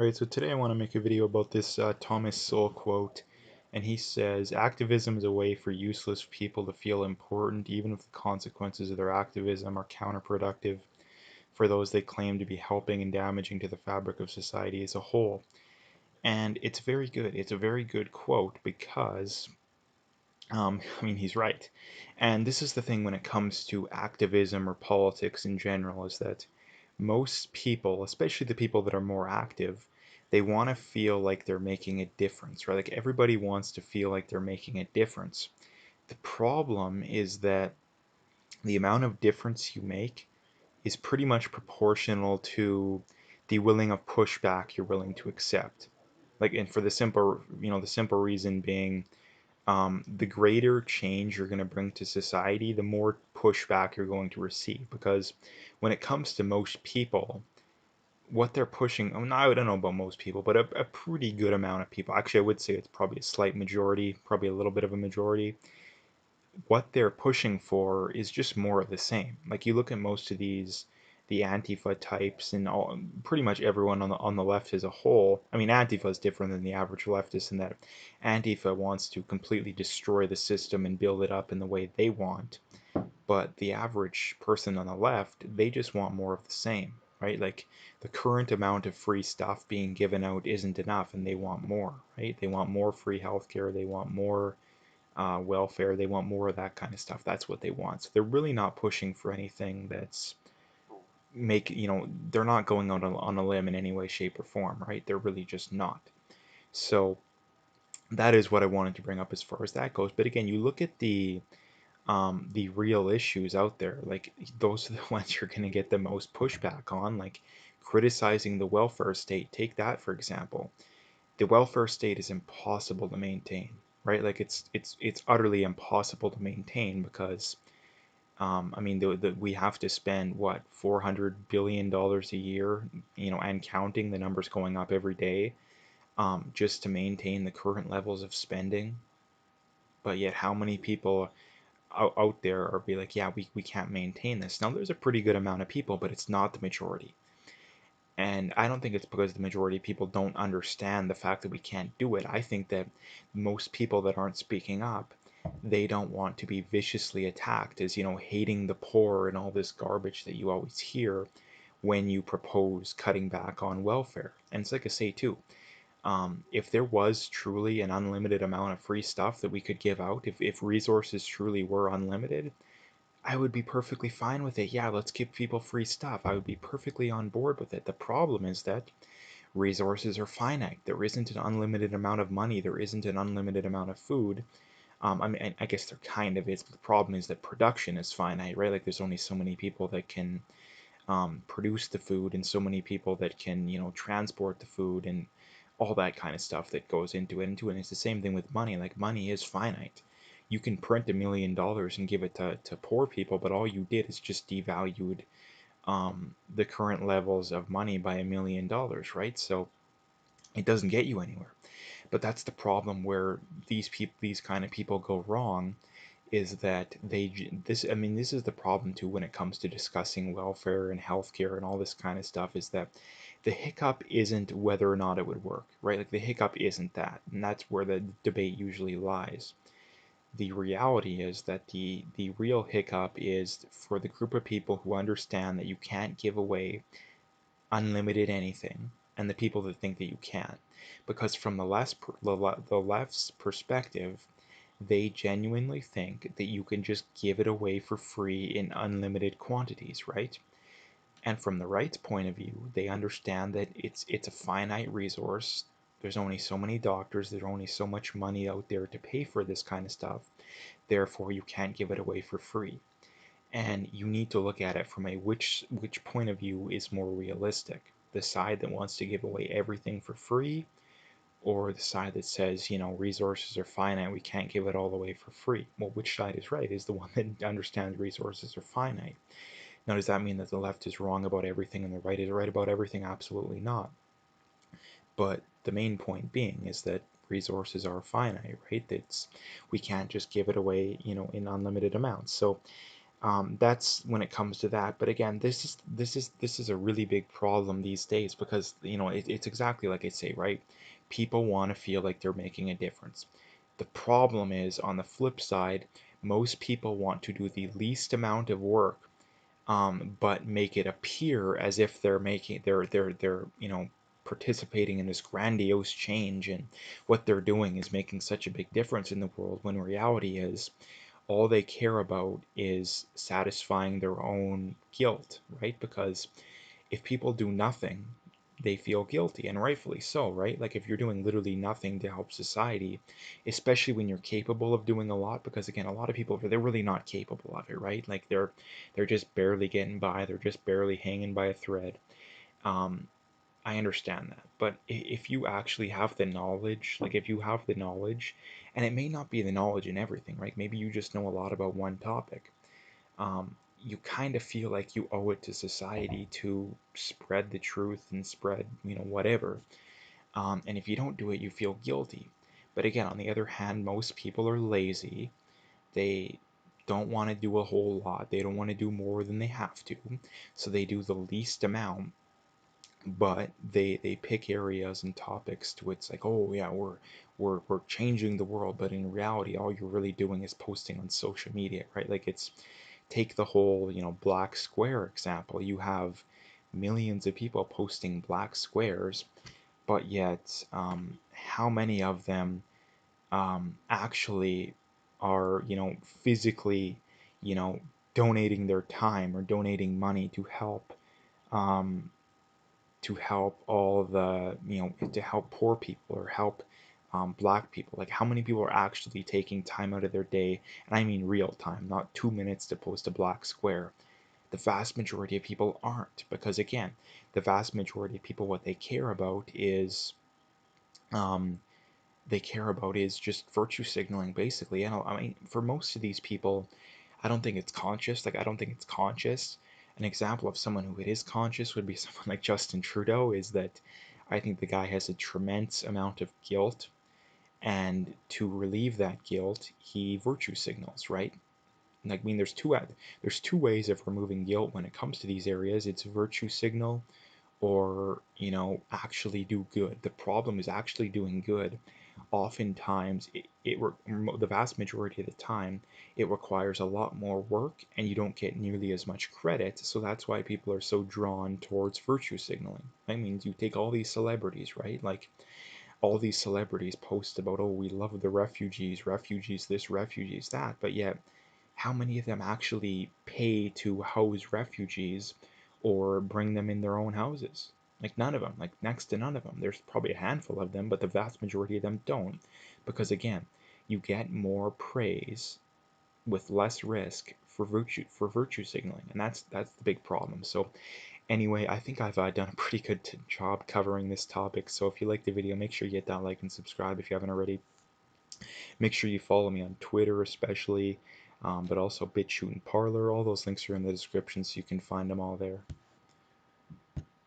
Alright, so today I want to make a video about this Thomas Sowell quote, and he says, activism is a way for useless people to feel important even if the consequences of their activism are counterproductive for those they claim to be helping and damaging to the fabric of society as a whole. And it's very good. It's a very good quote because, I mean, he's right. And this is the thing when it comes to activism or politics in general, is that most people, especially the people that are more active, they want to feel like they're making a difference, right? Like everybody wants to feel like they're making a difference. The problem is that the amount of difference you make is pretty much proportional to the willing of pushback you're willing to accept. Like, and for the simple, the simple reason being, the greater change you're going to bring to society, the more pushback you're going to receive. Because when it comes to most people, what they're pushing, I don't know about most people, but a pretty good amount of people, actually, I would say it's probably a slight majority, probably a little bit of a majority, what they're pushing for is just more of the same. Like you look at most of the Antifa types and all, pretty much everyone on the left as a whole. I mean, Antifa is different than the average leftist in that Antifa wants to completely destroy the system and build it up in the way they want. But the average person on the left, they just want more of the same, right? Like the current amount of free stuff being given out isn't enough, and they want more, right? They want more free healthcare. They want more welfare. They want more of that kind of stuff. That's what they want. So they're really not pushing for anything that's they're not going out on a limb in any way, shape, or form, right? They're really just not. So that is what I wanted to bring up as far as that goes. But again, you look at the real issues out there, like those are the ones you're going to get the most pushback on, like criticizing the welfare state. Take that for example. The welfare state is impossible to maintain, right? Like it's utterly impossible to maintain because I mean we have to spend what $400 billion a year, and counting. The numbers going up every day, just to maintain the current levels of spending. But yet, how many people out there are be like, yeah, we can't maintain this. Now, there's a pretty good amount of people, but it's not the majority. And I don't think it's because the majority of people don't understand the fact that we can't do it. I think that most people that aren't speaking up, they don't want to be viciously attacked as, hating the poor and all this garbage that you always hear when you propose cutting back on welfare. And it's like I say too, if there was truly an unlimited amount of free stuff that we could give out, if resources truly were unlimited, I would be perfectly fine with it. Yeah, let's give people free stuff. I would be perfectly on board with it. The problem is that resources are finite. There isn't an unlimited amount of money. There isn't an unlimited amount of food. I mean, I guess there kind of is, but the problem is that production is finite, right? Like there's only so many people that can produce the food, and so many people that can, transport the food and all that kind of stuff that goes into it. And it's the same thing with money. Like money is finite. You can print $1 million and give it to poor people, but all you did is just devalued the current levels of money by $1 million, right? So it doesn't get you anywhere. But that's the problem where these kind of people go wrong, is that I mean, this is the problem too when it comes to discussing welfare and healthcare and all this kind of stuff, is that the hiccup isn't whether or not it would work, right? Like the hiccup isn't that, and that's where the debate usually lies. The reality is that the real hiccup is for the group of people who understand that you can't give away unlimited anything, and the people that think that you can. Because from the left's perspective, they genuinely think that you can just give it away for free in unlimited quantities, right? And from the right's point of view, they understand that it's a finite resource. There's only so many doctors, there's only so much money out there to pay for this kind of stuff. Therefore, you can't give it away for free. And you need to look at it from a which point of view is more realistic. The side that wants to give away everything for free, or the side that says, resources are finite, we can't give it all away for free. Well, which side is right? Is the one that understands resources are finite. Now, does that mean that the left is wrong about everything and the right is right about everything? Absolutely not. But the main point being is that resources are finite, right? We can't just give it away, in unlimited amounts. So That's when it comes to that. But again, this is a really big problem these days because it's exactly like I say, right? People want to feel like they're making a difference. The problem is on the flip side, most people want to do the least amount of work, but make it appear as if they're participating in this grandiose change, and what they're doing is making such a big difference in the world, when reality is all they care about is satisfying their own guilt, right? Because if people do nothing, they feel guilty, and rightfully so, right? Like if you're doing literally nothing to help society, especially when you're capable of doing a lot, because again, a lot of people, they're really not capable of it, right? Like they're just barely getting by, they're just barely hanging by a thread. Um, I understand that, but if you actually have the knowledge, like if you have the knowledge, and it may not be the knowledge in everything, right? Maybe you just know a lot about one topic. You kind of feel like you owe it to society to spread the truth and spread, whatever. And if you don't do it, you feel guilty. But again, on the other hand, most people are lazy. They don't want to do a whole lot. They don't want to do more than they have to. So they do the least amount, but they pick areas and topics to it's like, oh yeah, we're changing the world, but in reality all you're really doing is posting on social media, right? Like it's take the whole black square example. You have millions of people posting black squares, but yet how many of them actually are physically you know donating their time or donating money um, to help all the to help poor people or help black people? Like how many people are actually taking time out of their day, and I mean real time, not 2 minutes to post a black square? The vast majority of people aren't, because again, the vast majority of people, what um, they care about is just virtue signaling, basically. And I mean, for most of these people, I don't think it's conscious. Like, I don't think it's conscious. An example of someone who it is conscious would be someone like Justin Trudeau, is that I think the guy has a tremendous amount of guilt, and to relieve that guilt, he virtue signals, right? Like, I mean, there's two ways of removing guilt when it comes to these areas. It's virtue signal, or actually do good. The problem is actually doing good. Oftentimes the vast majority of the time it requires a lot more work, and you don't get nearly as much credit. So that's why people are so drawn towards virtue signaling. I mean, you take all these celebrities, right? Like all these celebrities post about, oh, we love the refugees, refugees this, refugees that, but yet how many of them actually pay to house refugees or bring them in their own houses? Like none of them, like next to none of them. There's probably a handful of them, but the vast majority of them don't. Because again, you get more praise with less risk for virtue signaling, and that's the big problem. So anyway, I think I've done a pretty good job covering this topic. So if you liked the video, make sure you hit that like and subscribe if you haven't already. Make sure you follow me on Twitter, especially, but also BitChute and Parler. All those links are in the description, so you can find them all there.